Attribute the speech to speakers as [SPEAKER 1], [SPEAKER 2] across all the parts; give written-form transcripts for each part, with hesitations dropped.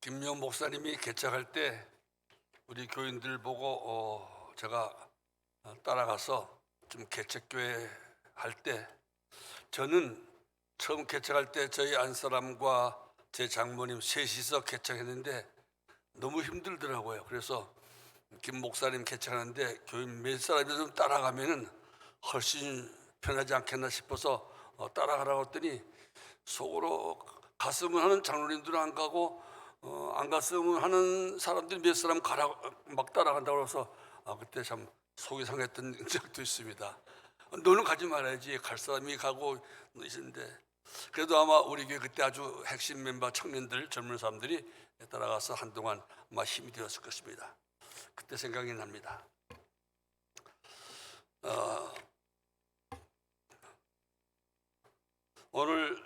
[SPEAKER 1] 김용 목사님이 개척할 때 우리 교인들 보고 제가 따라가서 좀 개척교회 할 때, 저는 처음 개척할 때 저희 안사람과 제 장모님 셋이서 개척했는데 너무 힘들더라고요. 그래서 김 목사님 개척하는데 교인 몇 사람이 좀 따라가면은 훨씬 편하지 않겠나 싶어서 따라가라고 했더니 속으로 갔으면 하는 장로님들은 안 가고 안 갔으면 하는 사람들이 몇 사람 가라 막 따라간다고 해서 그때 참 속이 상했던 적도 있습니다. 너는 가지 말아야지, 갈 사람이 가고 있는데. 그래도 아마 우리 교회 그때 아주 핵심 멤버 청년들, 젊은 사람들이 따라가서 한동안 아마 힘이 되었을 것입니다. 그때 생각이 납니다. 오늘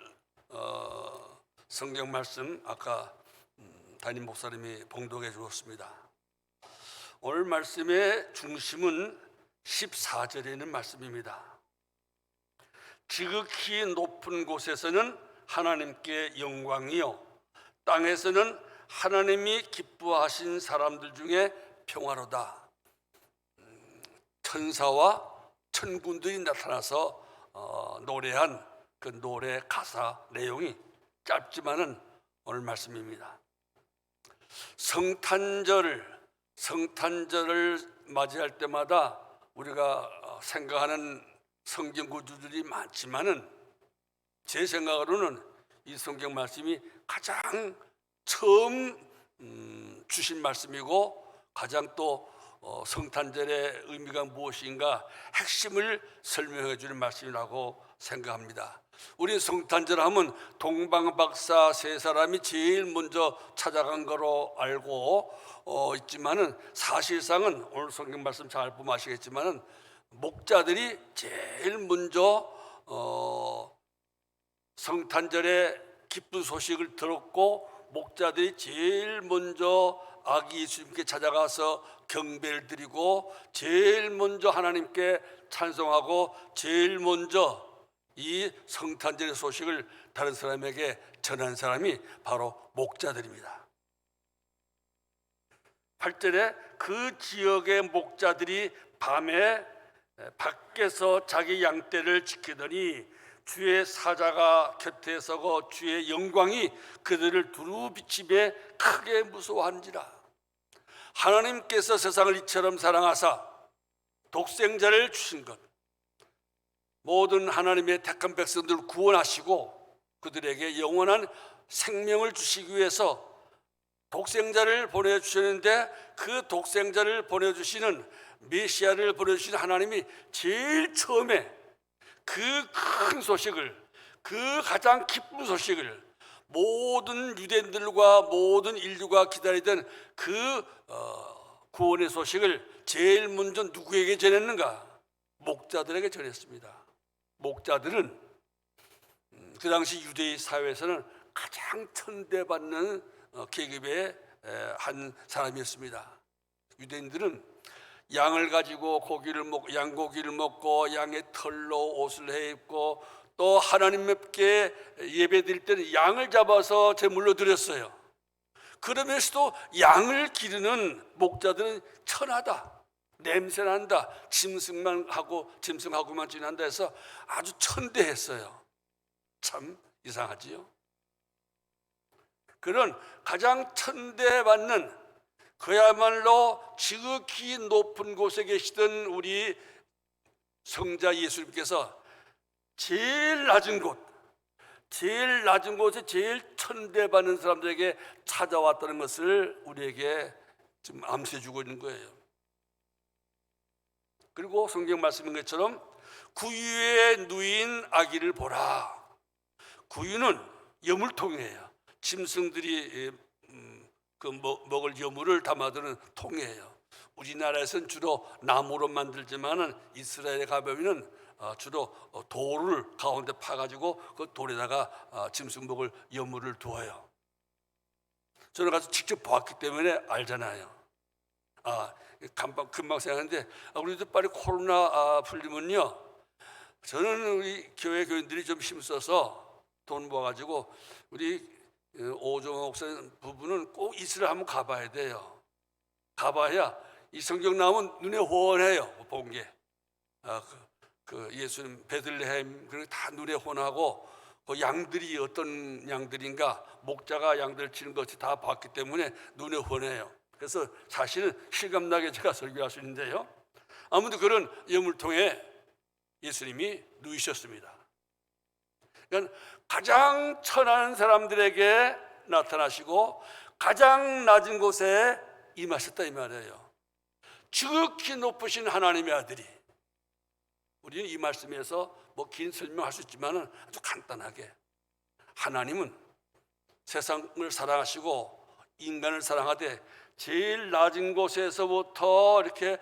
[SPEAKER 1] 성경 말씀 아까 담임 목사님이 봉독해 주었습니다. 오늘 말씀의 중심은 14절에 있는 말씀입니다. 지극히 높은 곳에서는 하나님께 영광이요, 땅에서는 하나님이 기뻐하신 사람들 중에 평화로다. 천사와 천군들이 나타나서 노래한 그 노래 가사 내용이 짧지만은 오늘 말씀입니다. 성탄절을 맞이할 때마다 우리가 생각하는 성경 구절들이 많지만은 제 생각으로는 이 성경 말씀이 가장 처음 주신 말씀이고 가장 또 성탄절의 의미가 무엇인가 핵심을 설명해 주는 말씀이라고 생각합니다. 우리 성탄절 하면 동방박사 세 사람이 제일 먼저 찾아간 거로 알고 있지만은 사실상은 오늘 성경 말씀 잘 보면 아시겠지만은 목자들이 제일 먼저 성탄절의 기쁜 소식을 들었고 목자들이 제일 먼저 아기 예수님께 찾아가서 경배를 드리고 제일 먼저 하나님께 찬송하고 제일 먼저 이 성탄절의 소식을 다른 사람에게 전한 사람이 바로 목자들입니다. 8절에 그 지역의 목자들이 밤에 밖에서 자기 양떼를 지키더니 주의 사자가 곁에 서고 주의 영광이 그들을 두루 비치며 크게 무서워한지라. 하나님께서 세상을 이처럼 사랑하사 독생자를 주신 것, 모든 하나님의 택한 백성들을 구원하시고 그들에게 영원한 생명을 주시기 위해서 독생자를 보내주셨는데, 그 독생자를 보내주시는 메시아를 보내주시는 하나님이 제일 처음에 그 큰 소식을, 그 가장 기쁜 소식을, 모든 유대인들과 모든 인류가 기다리던 그 구원의 소식을 제일 먼저 누구에게 전했는가? 목자들에게 전했습니다. 목자들은 그 당시 유대인 사회에서는 가장 천대받는 계급의 한 사람이었습니다. 유대인들은 양을 가지고 양고기를 먹고 양의 털로 옷을 해 입고 또 하나님께 예배드릴 때는 양을 잡아서 제물로 드렸어요. 그러면서도 양을 기르는 목자들은 천하다, 냄새난다, 짐승하고만 지낸다 해서 아주 천대했어요. 참 이상하지요. 그런 가장 천대받는, 그야말로 지극히 높은 곳에 계시던 우리 성자 예수님께서 제일 낮은 곳에 제일 천대받는 사람들에게 찾아왔다는 것을 우리에게 좀 암시해주고 있는 거예요. 그리고 성경 말씀인 것처럼 구유에 누인 아기를 보라. 구유는 여물통이에요. 짐승들이 먹을 여물을 담아두는 통이에요. 우리나라에서는 주로 나무로 만들지만은 이스라엘에 가보면은 주로 돌을 가운데 파가지고 그 돌에다가 짐승 먹을 여물을 두어요. 저는 가서 직접 보았기 때문에 알잖아요. 금방 생각하는데 우리도 빨리 코로나 풀리면요, 저는 우리 교회 교인들이 좀 힘써서 돈 모아가지고 우리 오종호 목사 부부는 꼭 이스라엘 한번 가봐야 돼요. 가봐야 이 성경 나오면 눈에 훤해요. 본 게. 그 예수님 베들레헴 그런 다 눈에 훤하고 그 양들이 어떤 양들인가 목자가 양들 치는 것이 다 봤기 때문에 눈에 훤해요. 그래서 사실은 실감나게 제가 설교할 수 있는데요. 아무튼 그런 예물 통해 예수님이 누이셨습니다. 그러니까 가장 천한 사람들에게 나타나시고 가장 낮은 곳에 임하셨다 이 말이에요. 지극히 높으신 하나님의 아들이. 우리는 이 말씀에서 뭐 긴 설명할 수 있지만 아주 간단하게 하나님은 세상을 사랑하시고 인간을 사랑하되 제일 낮은 곳에서부터 이렇게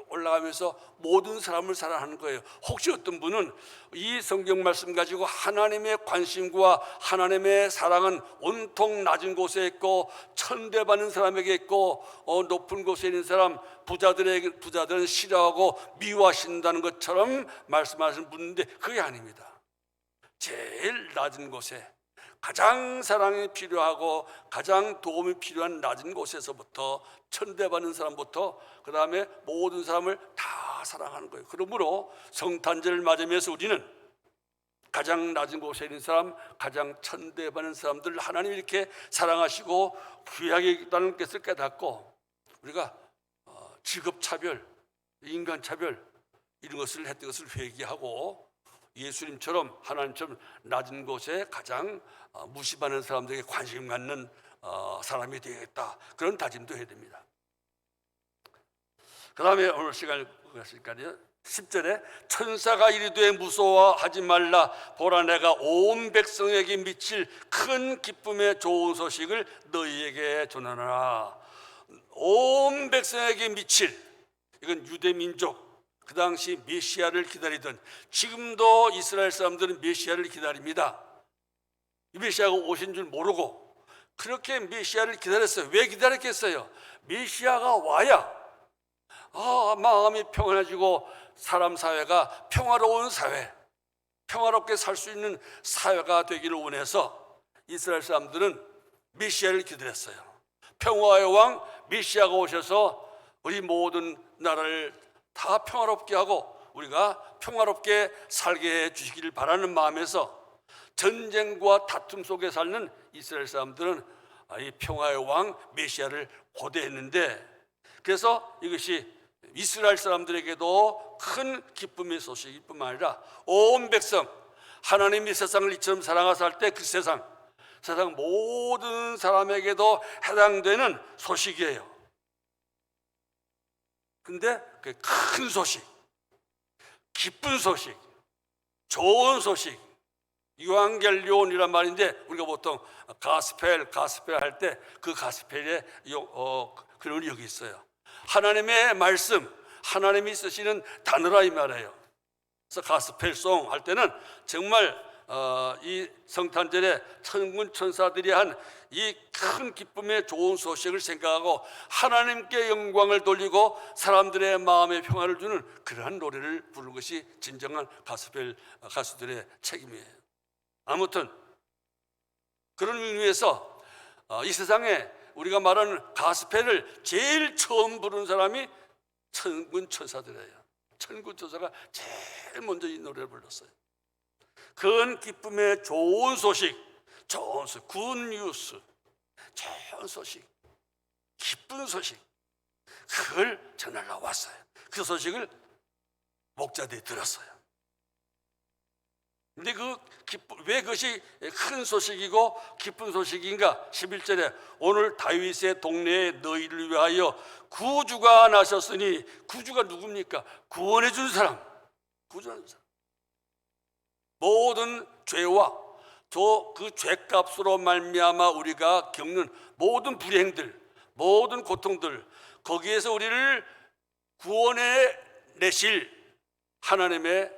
[SPEAKER 1] 올라가면서 모든 사람을 사랑하는 거예요. 혹시 어떤 분은 이 성경 말씀 가지고 하나님의 관심과 하나님의 사랑은 온통 낮은 곳에 있고 천대받는 사람에게 있고 높은 곳에 있는 사람 부자들은 싫어하고 미워하신다는 것처럼 말씀하시는 분인데 그게 아닙니다. 제일 낮은 곳에 가장 사랑이 필요하고 가장 도움이 필요한 낮은 곳에서부터 천대받는 사람부터 그 다음에 모든 사람을 다 사랑하는 거예요. 그러므로 성탄절을 맞으면서 우리는 가장 낮은 곳에 있는 사람, 가장 천대받는 사람들을 하나님이 이렇게 사랑하시고 귀하게 있다는 것을 깨닫고 우리가 직업차별, 인간차별 이런 것을 했던 것을 회개하고 예수님처럼 하나님처럼 낮은 곳에 가장 무시받는 사람들에게 관심 갖는 사람이 되겠다. 그런 다짐도 해야 됩니다. 그 다음에 오늘 시간을 갖으니까요. 10절에 천사가 이르되 무서워하지 말라. 보라 내가 온 백성에게 미칠 큰 기쁨의 좋은 소식을 너희에게 전하노라. 온 백성에게 미칠, 이건 유대 민족 그 당시 메시아를 기다리던, 지금도 이스라엘 사람들은 메시아를 기다립니다. 이 메시아가 오신 줄 모르고 그렇게 메시아를 기다렸어요. 왜 기다렸겠어요? 메시아가 와야 마음이 평안해지고 사람 사회가 평화로운 사회, 평화롭게 살 수 있는 사회가 되기를 원해서 이스라엘 사람들은 메시아를 기다렸어요. 평화의 왕 메시아가 오셔서 우리 모든 나라를 다 평화롭게 하고 우리가 평화롭게 살게 해 주시기를 바라는 마음에서 전쟁과 다툼 속에 사는 이스라엘 사람들은 이 평화의 왕 메시아를 고대했는데, 그래서 이것이 이스라엘 사람들에게도 큰 기쁨의 소식일 뿐만 아니라 온 백성, 하나님이 세상을 이처럼 사랑하사 할 때 그 세상 모든 사람에게도 해당되는 소식이에요. 근데 그 큰 소식, 기쁜 소식, 좋은 소식, 유앙겔리온이란 말인데 우리가 보통 가스펠 할 때 그 가스펠의 그런 여기 있어요. 하나님의 말씀, 하나님이 쓰시는 단어라 이 말이에요. 그래서 가스펠송 할 때는 정말 이 성탄절에 천군 천사들이 한 이 큰 기쁨의 좋은 소식을 생각하고 하나님께 영광을 돌리고 사람들의 마음에 평화를 주는 그러한 노래를 부르는 것이 진정한 가스펠 가수들의 책임이에요. 아무튼 그런 의미에서 이 세상에 우리가 말하는 가스펠을 제일 처음 부르는 사람이 천군 천사들이에요. 천군 천사가 제일 먼저 이 노래를 불렀어요. 큰 기쁨의 좋은 소식, 굿뉴스, 좋은 소식, 기쁜 소식, 그걸 전하러 왔어요. 그 소식을 목자들이 들었어요. 근데 왜 그것이 큰 소식이고 기쁜 소식인가? 11절에 오늘 다윗의 동네에 너희를 위하여 구주가 나셨으니, 구주가 누굽니까? 구원해 준 사람, 구주하는 사람. 모든 죄와 그 죄값으로 말미암아 우리가 겪는 모든 불행들, 모든 고통들, 거기에서 우리를 구원해 내실 하나님의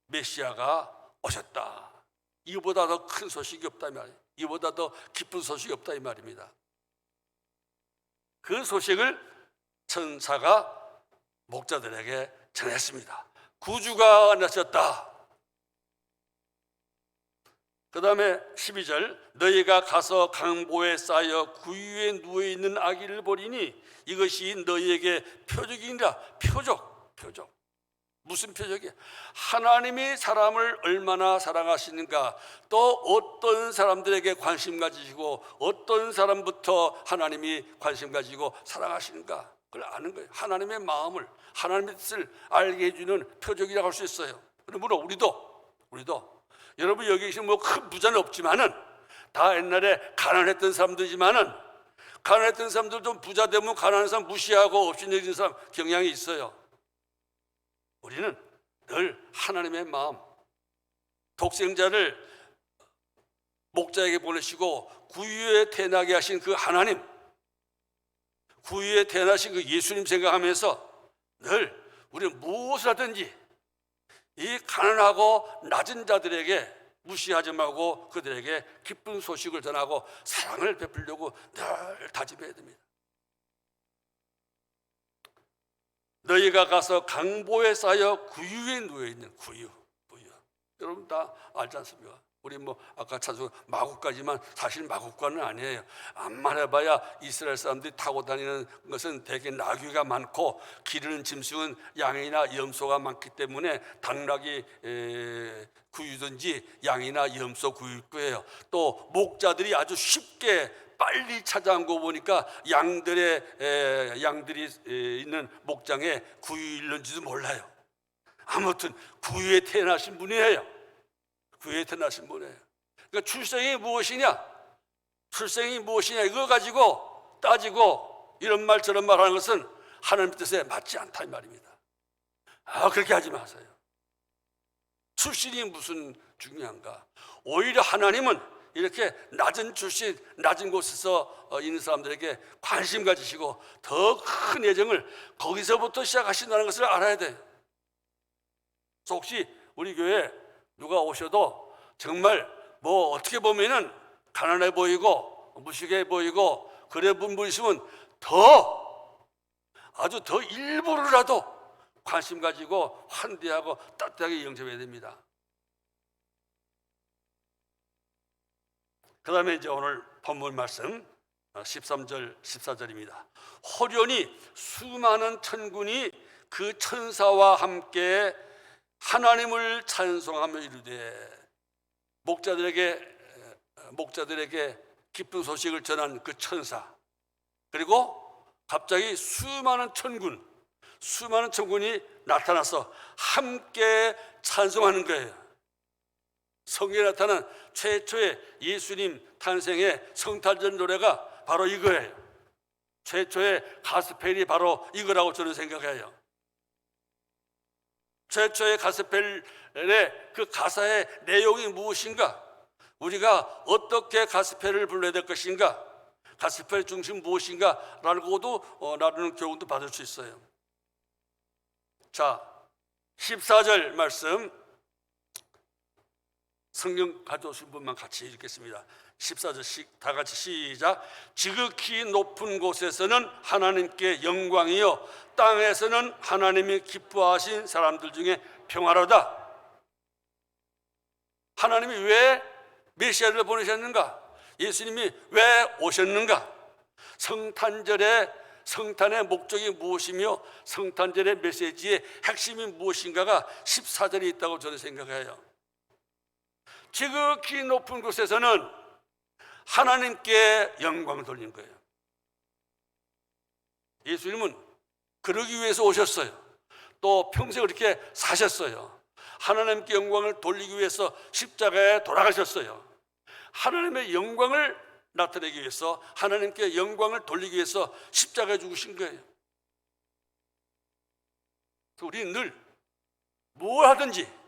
[SPEAKER 1] 메시아가 오셨다. 이보다 더 큰 소식이 없다 이 말이에요. 이보다 더 기쁜 소식이 없다 이 말입니다. 그 소식을 천사가 목자들에게 전했습니다. 구주가 나셨다. 그 다음에 12절, 너희가 가서 강보에 쌓여 구유에 누워있는 아기를 보리니 이것이 너희에게 표적이니라. 표적. 무슨 표적이야? 하나님이 사람을 얼마나 사랑하시는가, 또 어떤 사람들에게 관심 가지시고 어떤 사람부터 하나님이 관심 가지고 사랑하시는가, 그걸 아는 거예요. 하나님의 마음을, 하나님의 뜻을 알게 해주는 표적이라고 할 수 있어요. 그러므로 우리도 여러분 여기 계신 뭐 큰 부자는 없지만은 다 옛날에 가난했던 사람들이지만은 가난했던 사람들도 부자 되면 가난한 사람 무시하고 없이 내리는 사람 경향이 있어요. 우리는 늘 하나님의 마음, 독생자를 목자에게 보내시고 구유에 태어나게 하신 그 하나님, 구유에 태어나신 그 예수님 생각하면서 늘 우리는 무엇을 하든지 이 가난하고 낮은 자들에게 무시하지 말고 그들에게 기쁜 소식을 전하고 사랑을 베풀려고 늘 다짐해야 됩니다. 너희가 가서 강보에 쌓여 구유에 누워있는 구유. 여러분 다 알지 않습니까? 우리 뭐 아까 찾은 마국까지만 사실 마국과는 아니에요. 암만 해봐야 이스라엘 사람들이 타고 다니는 것은 대개 나귀가 많고 기르는 짐승은 양이나 염소가 많기 때문에 당나귀 구유든지 양이나 염소 구유일 거예요. 또 목자들이 아주 쉽게 빨리 찾아온 거 보니까 양들이 있는 목장에 구유 있는지도 몰라요. 아무튼 구유에 태어나신 분이에요. 구유에 태어나신 분이에요. 그러니까 출생이 무엇이냐 이거 가지고 따지고 이런 말 저런 말 하는 것은 하나님 뜻에 맞지 않다 이 말입니다. 그렇게 하지 마세요. 출신이 무슨 중요한가? 오히려 하나님은 이렇게 낮은 출신, 낮은 곳에서 있는 사람들에게 관심 가지시고 더 큰 예정을 거기서부터 시작하신다는 것을 알아야 돼요. 그래서 혹시 우리 교회에 누가 오셔도 정말 뭐 어떻게 보면은 가난해 보이고 무식해 보이고 그래 본 분 있으면 아주 더 일부러라도 관심 가지고 환대하고 따뜻하게 영접해야 됩니다. 그 다음에 이제 오늘 본문 말씀 13절 14절입니다. 호련히 수많은 천군이 그 천사와 함께 하나님을 찬송하며 이르되, 목자들에게 기쁜 소식을 전한 그 천사, 그리고 갑자기 수많은 천군이 나타나서 함께 찬송하는 거예요. 성경에 나타난 최초의 예수님 탄생의 성탄절 노래가 바로 이거예요. 최초의 가스펠이 바로 이거라고 저는 생각해요. 최초의 가스펠의 그 가사의 내용이 무엇인가? 우리가 어떻게 가스펠을 불러야 될 것인가? 가스펠 중심 무엇인가? 라고도 나누는 교훈도 받을 수 있어요. 자, 14절 말씀 성경 가져오신 분만 같이 읽겠습니다. 14절씩 다 같이 시작. 지극히 높은 곳에서는 하나님께 영광이요 땅에서는 하나님이 기뻐하신 사람들 중에 평화로다. 하나님이 왜 메시아를 보내셨는가? 예수님이 왜 오셨는가? 성탄의 목적이 무엇이며 성탄절의 메시지의 핵심이 무엇인가가 14절에 있다고 저는 생각해요. 지극히 높은 곳에서는 하나님께 영광을 돌린 거예요. 예수님은 그러기 위해서 오셨어요. 또 평생 그렇게 사셨어요. 하나님께 영광을 돌리기 위해서 십자가에 돌아가셨어요. 하나님의 영광을 나타내기 위해서, 하나님께 영광을 돌리기 위해서 십자가에 죽으신 거예요. 그래서 우리는 늘 뭘 하든지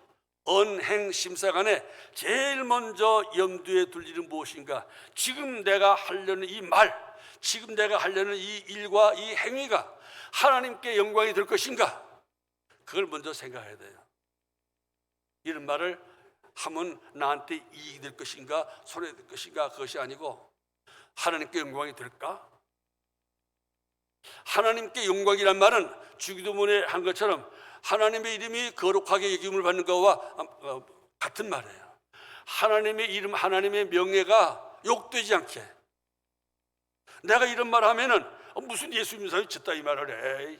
[SPEAKER 1] 언행심사간에 제일 먼저 염두에 둘 일은 무엇인가? 지금 내가 하려는 이 말, 지금 내가 하려는 이 일과 이 행위가 하나님께 영광이 될 것인가? 그걸 먼저 생각해야 돼요. 이런 말을 하면 나한테 이익이 될 것인가, 손해가 될 것인가, 그것이 아니고 하나님께 영광이 될까? 하나님께 영광이란 말은 주기도문에 한 것처럼 하나님의 이름이 거룩하게 여김을 받는 것과 같은 말이에요. 하나님의 이름, 하나님의 명예가 욕되지 않게. 내가 이런 말 하면은 무슨 예수 믿는 사람이 졌다 이 말을 해.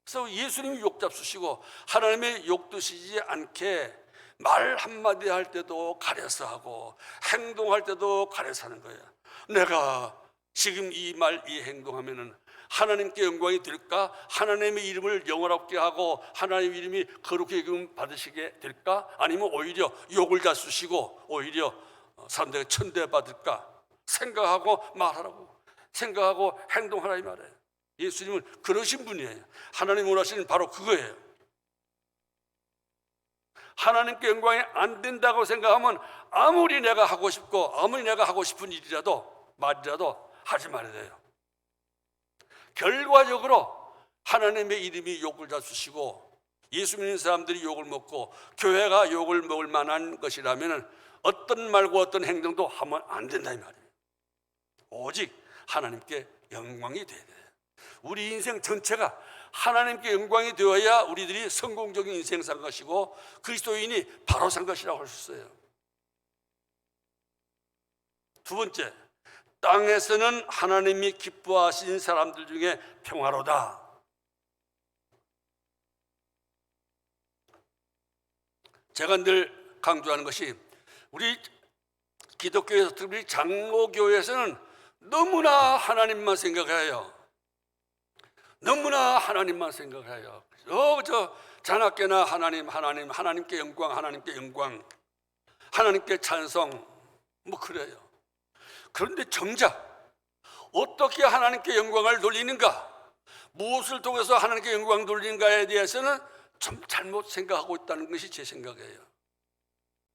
[SPEAKER 1] 그래서 예수님이 욕 잡수시고 하나님의 욕 드시지 않게 말 한마디 할 때도 가려서 하고 행동할 때도 가려서 하는 거예요. 내가 지금 이 말, 이 행동하면은 하나님께 영광이 될까? 하나님의 이름을 영원하게 하고 하나님의 이름이 거룩히 여김 받으시게 될까? 아니면 오히려 욕을 다 쓰시고 오히려 사람들에게 천대받을까? 생각하고 말하라고, 생각하고 행동하라 이 말이에요. 예수님은 그러신 분이에요. 하나님 원하시는 바로 그거예요. 하나님께 영광이 안 된다고 생각하면 아무리 내가 하고 싶고 아무리 내가 하고 싶은 일이라도 말이라도 하지 말아야 돼요. 결과적으로 하나님의 이름이 욕을 다 주시고 예수 믿는 사람들이 욕을 먹고 교회가 욕을 먹을 만한 것이라면 어떤 말과 어떤 행동도 하면 안 된다 이 말이에요. 오직 하나님께 영광이 돼야 돼요. 우리 인생 전체가 하나님께 영광이 되어야 우리들이 성공적인 인생 산 것이고 그리스도인이 바로 산 것이라고 할 수 있어요. 두 번째, 땅에서는 하나님이 기뻐하신 사람들 중에 평화로다. 제가 늘 강조하는 것이 우리 기독교에서 특히 장로교에서는 너무나 하나님만 생각해요. 너무나 하나님만 생각해요. 저 자나깨나 하나님께 영광, 하나님께 영광, 하나님께 찬송, 뭐 그래요. 그런데 정작 어떻게 하나님께 영광을 돌리는가, 무엇을 통해서 하나님께 영광 돌리는가에 대해서는 좀 잘못 생각하고 있다는 것이 제 생각이에요.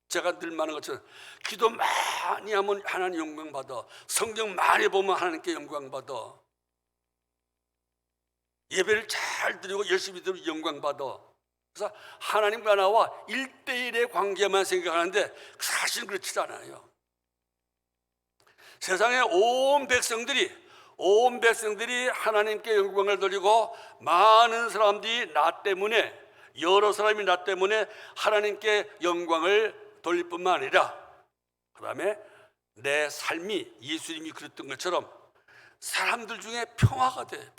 [SPEAKER 1] 제가 늘 말하는 것처럼 기도 많이 하면 하나님 영광 받아, 성경 많이 보면 하나님께 영광 받아, 예배를 잘 드리고 열심히 드리면 영광 받아. 그래서 하나님과 나와 1대1의 관계만 생각하는데 사실은 그렇지 않아요. 세상의 온 백성들이 하나님께 영광을 돌리고 많은 사람들이 나 때문에, 여러 사람이 나 때문에 하나님께 영광을 돌릴 뿐만 아니라 그 다음에 내 삶이 예수님이 그랬던 것처럼 사람들 중에 평화가 돼.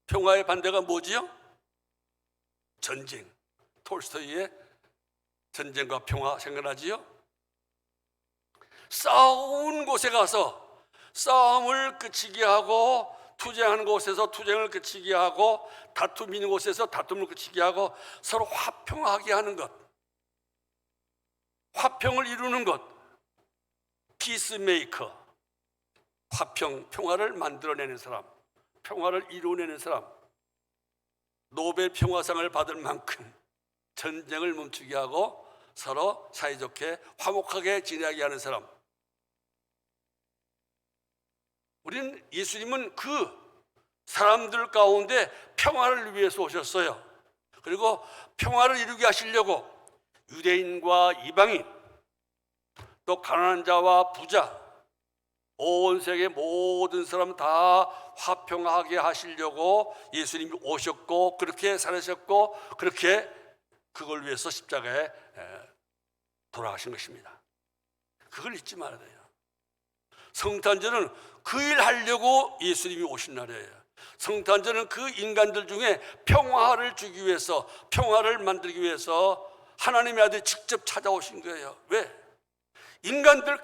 [SPEAKER 1] 평화의 반대가 뭐지요? 전쟁. 톨스토이의 전쟁과 평화 생각나지요? 싸운 곳에 가서 싸움을 그치게 하고, 투쟁하는 곳에서 투쟁을 그치게 하고, 다툼 있는 곳에서 다툼을 그치게 하고, 서로 화평하게 하는 것, 화평을 이루는 것, 피스메이커. 평화를 만들어내는 사람, 평화를 이루어내는 사람, 노벨 평화상을 받을 만큼 전쟁을 멈추게 하고 서로 사이좋게 화목하게 지내게 하는 사람. 우리는 예수님은 그 사람들 가운데 평화를 위해서 오셨어요. 그리고 평화를 이루게 하시려고 유대인과 이방인, 또 가난한 자와 부자, 온 세계 모든 사람 다 화평하게 하시려고 예수님이 오셨고 그렇게 살으셨고 그렇게 그걸 위해서 십자가에 돌아가신 것입니다. 그걸 잊지 말아야 돼요. 성탄절은 그 일 하려고 예수님이 오신 날이에요. 성탄절은 그 인간들 중에 평화를 주기 위해서, 평화를 만들기 위해서 하나님의 아들이 직접 찾아오신 거예요. 왜? 인간들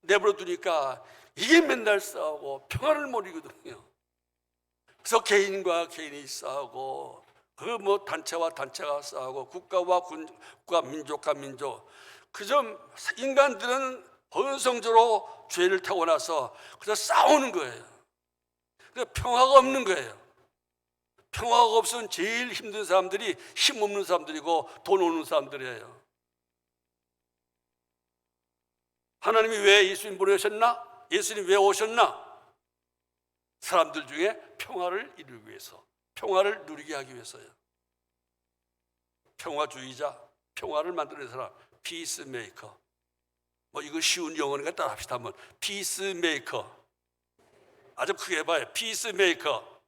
[SPEAKER 1] 내버려 두니까 이게 맨날 싸우고 평화를 못 이루거든요. 그래서 개인과 개인이 싸우고, 그 뭐 단체와 단체가 싸우고, 국가와 국가, 민족과 민족. 그저 인간들은 본성적으로 죄를 타고나서 그래서 싸우는 거예요. 그래서 평화가 없는 거예요. 평화가 없으면 제일 힘든 사람들이 힘없는 사람들이고 돈 없는 사람들이에요. 하나님이 왜 예수님 보내셨나? 예수님 왜 오셨나? 사람들 중에 평화를 이루기 위해서, 평화를 누리게 하기 위해서요. 평화주의자, 평화를 만드는 사람, 피스메이커. 뭐 이거 쉬운 영어니까 따라 합시다. 한번. 피스메이커. 아주 크게 해봐요. 피스메이커.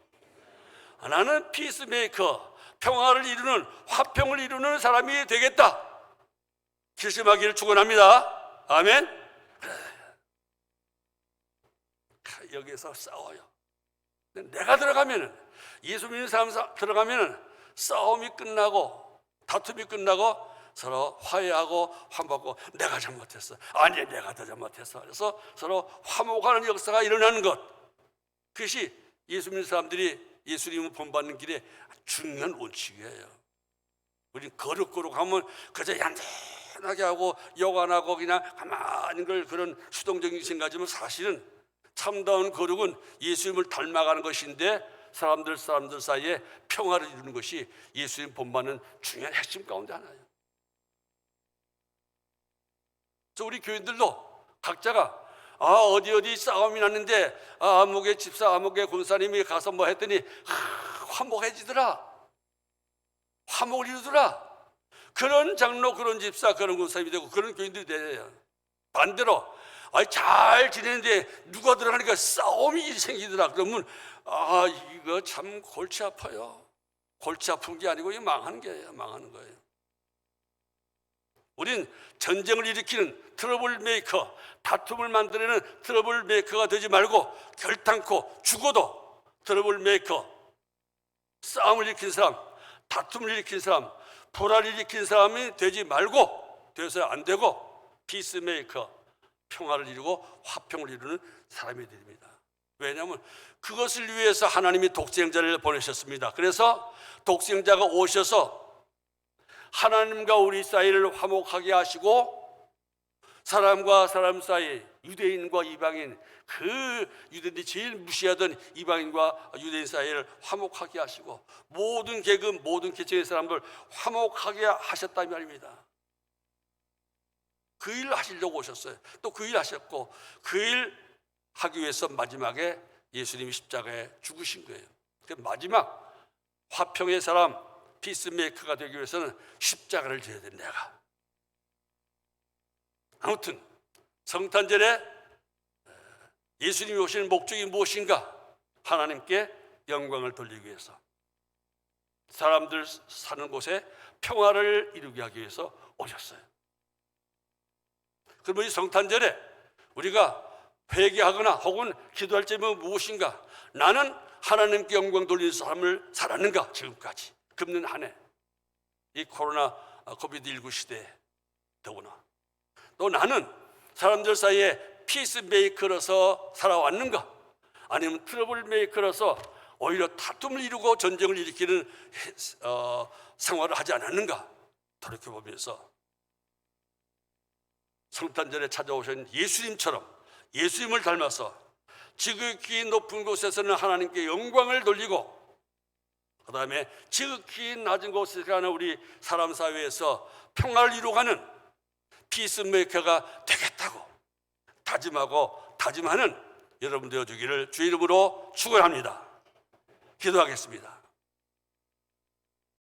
[SPEAKER 1] 나는 피스메이커, 평화를 이루는, 화평을 이루는 사람이 되겠다. 결심하기를 축원합니다. 아멘. 여기서 싸워요. 내가 들어가면은, 예수 믿는 사람 들어가면은 싸움이 끝나고 다툼이 끝나고 서로 화해하고 화목하고, 내가 잘못했어, 아니 내가 더 잘못했어, 그래서 서로 화목하는 역사가 일어나는 것, 그것이 예수 믿는 사람들이 예수님을 본받는 길에 중요한 원칙이에요. 우리 거룩거룩 하면 그저 얌전하게 하고 욕 안 하고 그냥 가만히 걸, 그런 수동적인 생각이지만 사실은 참다운 거룩은 예수님을 닮아가는 것인데, 사람들 사이에 평화를 이루는 것이 예수님 본받는 중요한 핵심 가운데 하나예요. 그래서 우리 교인들도 각자가 어디 싸움이 났는데 아무개 집사, 아무개 권사님이 가서 뭐 했더니 화목해지더라, 화목을 이루더라, 그런 장로, 그런 집사, 그런 권사님이 되고 그런 교인들이 돼요. 반대로 잘 지내는데 누가 들어가니까 싸움이 생기더라, 그러면 이거 참 골치 아파요. 골치 아픈 게 아니고 이거 망하는 거예요. 우린 전쟁을 일으키는 트러블 메이커, 다툼을 만들어내는 트러블 메이커가 되지 말고, 결탄코 죽어도 트러블 메이커, 싸움을 일으킨 사람, 다툼을 일으킨 사람, 불화를 일으킨 사람이 되지 말고, 돼서 안 되고 피스메이커, 평화를 이루고 화평을 이루는 사람이 됩니다. 왜냐하면 그것을 위해서 하나님이 독생자를 보내셨습니다. 그래서 독생자가 오셔서 하나님과 우리 사이를 화목하게 하시고, 사람과 사람 사이, 유대인과 이방인, 그 유대인들이 제일 무시하던 이방인과 유대인 사이를 화목하게 하시고, 모든 계급, 모든 계층의 사람들 화목하게 하셨단 말입니다. 그 일 하시려고 오셨어요. 또 그 일 하셨고, 그 일 하기 위해서 마지막에 예수님이 십자가에 죽으신 거예요. 그 마지막 화평의 사람, 피스메이커가 되기 위해서는 십자가를 져야 돼, 내가. 아무튼 성탄절에 예수님이 오시는 목적이 무엇인가? 하나님께 영광을 돌리기 위해서, 사람들 사는 곳에 평화를 이루게 하기 위해서 오셨어요. 그러면 이 성탄절에 우리가 회개하거나 혹은 기도할 점은 무엇인가? 나는 하나님께 영광 돌리는 삶을 살았는가? 지금까지 금년 한 해, 이 코로나 코비드19 시대에 더구나. 또 나는 사람들 사이에 피스메이커로서 살아왔는가? 아니면 트러블 메이커로서 오히려 다툼을 이루고 전쟁을 일으키는 생활을 하지 않았는가? 돌이켜보면서 성탄절에 찾아오신 예수님처럼, 예수님을 닮아서 지극히 높은 곳에서는 하나님께 영광을 돌리고, 그 다음에 지극히 낮은 곳에 가는 우리 사람 사회에서 평화를 이루어가는 피스메이커가 되겠다고 다짐하고 다짐하는 여러분 되어주기를 주의 이름으로 축원합니다. 기도하겠습니다.